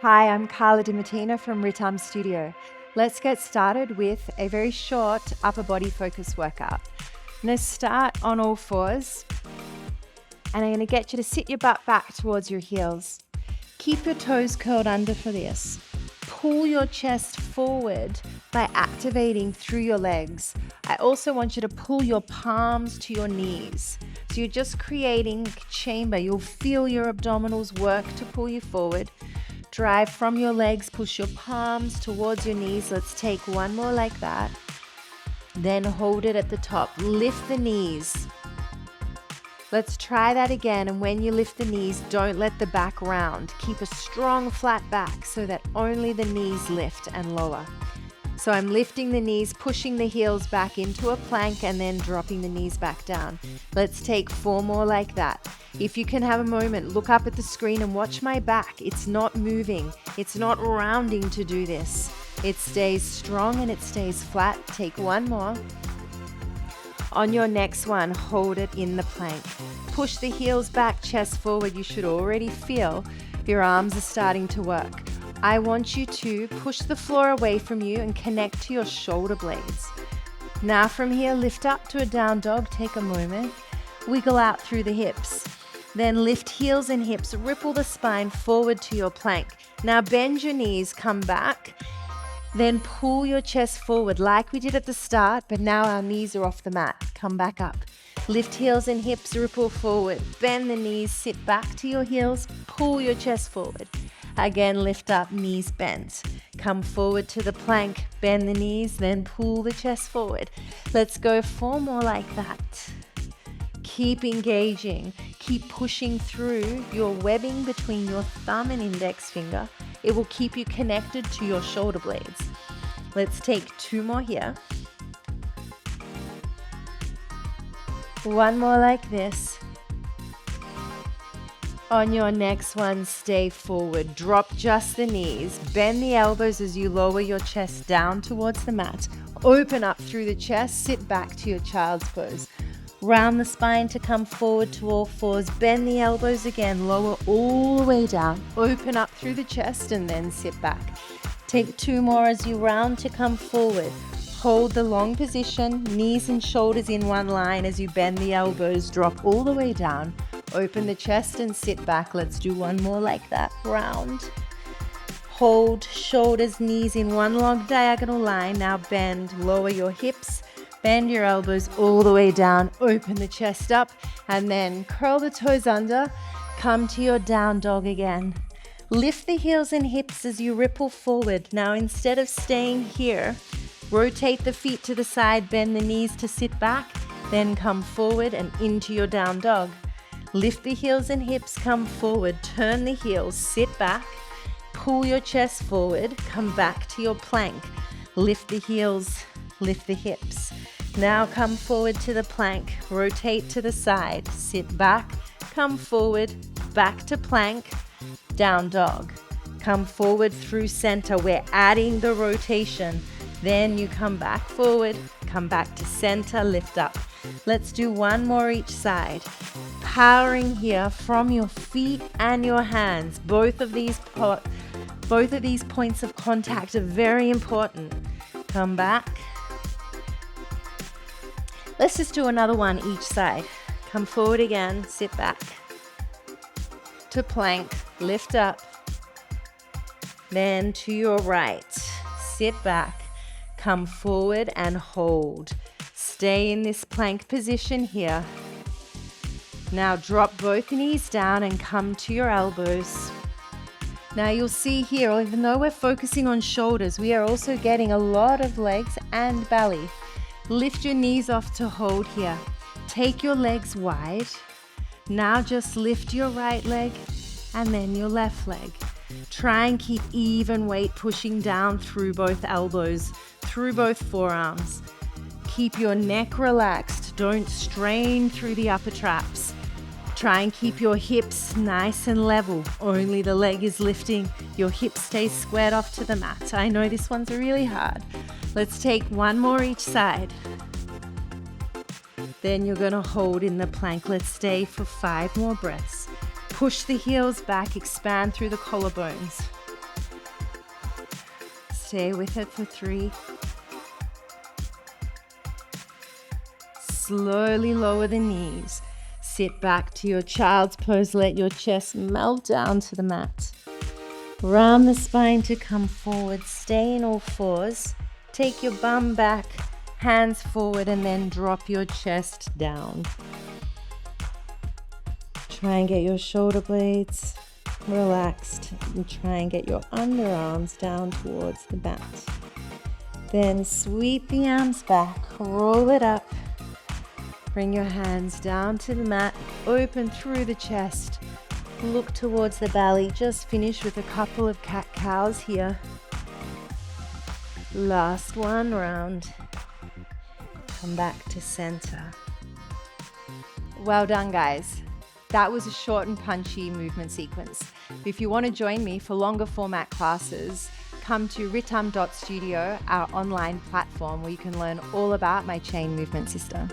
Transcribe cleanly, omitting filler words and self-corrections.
Hi, I'm Carla Dimattina from Ritam Studio. Let's get started with a very short upper body focus workout. I'm going to start on all fours and I'm going to get you to sit your butt back towards your heels. Keep your toes curled under for this. Pull your chest forward by activating through your legs. I also want you to pull your palms to your knees. So you're just creating a chamber. You'll feel your abdominals work to pull you forward. Drive from your legs, push your palms towards your knees. Let's take one more like that. Then hold it at the top. Lift the knees. Let's try that again. And when you lift the knees, don't let the back round. Keep a strong flat back so that only the knees lift and lower. So I'm lifting the knees, pushing the heels back into a plank and then dropping the knees back down. Let's take 4 more like that. If you can have a moment, look up at the screen and watch my back. It's not moving. It's not rounding to do this. It stays strong and it stays flat. Take 1 more. On your next one, hold it in the plank. Push the heels back, chest forward. You should already feel your arms are starting to work. I want you to push the floor away from you and connect to your shoulder blades. Now from here, lift up to a down dog. Take a moment. Wiggle out through the hips. Then lift heels and hips. Ripple the spine forward to your plank. Now bend your knees, come back. Then pull your chest forward like we did at the start, but now our knees are off the mat. Come back up. Lift heels and hips, ripple forward. Bend the knees, sit back to your heels, pull your chest forward. Again, lift up, knees bent. Come forward to the plank, bend the knees, then pull the chest forward. Let's go 4 more like that. Keep engaging. Keep pushing through your webbing between your thumb and index finger. It will keep you connected to your shoulder blades. Let's take 2 more here. 1 more like this. On your next one, stay forward. Drop just the knees. Bend the elbows as you lower your chest down towards the mat. Open up through the chest. Sit back to your child's pose. Round the spine to come forward to all fours. Bend the elbows again. Lower all the way down. Open up through the chest and then sit back. Take 2 more as you round to come forward. Hold the long position. Knees and shoulders in one line as you bend the elbows. Drop all the way down. Open the chest and sit back. Let's do 1 more like that. Round. Hold shoulders, knees in one long diagonal line. Now bend. Lower your hips. Bend your elbows all the way down. Open the chest up and then curl the toes under. Come to your down dog again. Lift the heels and hips as you ripple forward. Now instead of staying here, rotate the feet to the side. Bend the knees to sit back. Then come forward and into your down dog. Lift the heels and hips, come forward, turn the heels, sit back, pull your chest forward, come back to your plank. Lift the heels, lift the hips. Now come forward to the plank, rotate to the side, sit back, come forward, back to plank, down dog. Come forward through center, we're adding the rotation. Then you come back forward, come back to center, lift up. Let's do 1 more each side. Powering here from your feet and your hands. Both of these points of contact are very important. Come back. Let's just do another one each side. Come forward again, sit back. To plank, lift up. Then to your right, sit back. Come forward and hold. Stay in this plank position here. Now drop both knees down and come to your elbows. Now you'll see here, even though we're focusing on shoulders, we are also getting a lot of legs and belly. Lift your knees off to hold here. Take your legs wide. Now just lift your right leg and then your left leg. Try and keep even weight pushing down through both elbows, through both forearms. Keep your neck relaxed. Don't strain through the upper traps. Try and keep your hips nice and level. Only the leg is lifting. Your hips stay squared off to the mat. I know this one's really hard. Let's take 1 more each side. Then you're going to hold in the plank. Let's stay for 5 more breaths. Push the heels back, expand through the collarbones. Stay with it for 3. Slowly lower the knees. Sit back to your child's pose. Let your chest melt down to the mat. Round the spine to come forward. Stay in all 4s. Take your bum back, hands forward, and then drop your chest down. Try and get your shoulder blades relaxed and try and get your underarms down towards the mat. Then sweep the arms back, roll it up. Bring your hands down to the mat, open through the chest. Look towards the belly. Just finish with a couple of cat-cows here. Last one round. Come back to center. Well done, guys. That was a short and punchy movement sequence. If you want to join me for longer format classes, come to ritam.studio, our online platform where you can learn all about my chain movement system.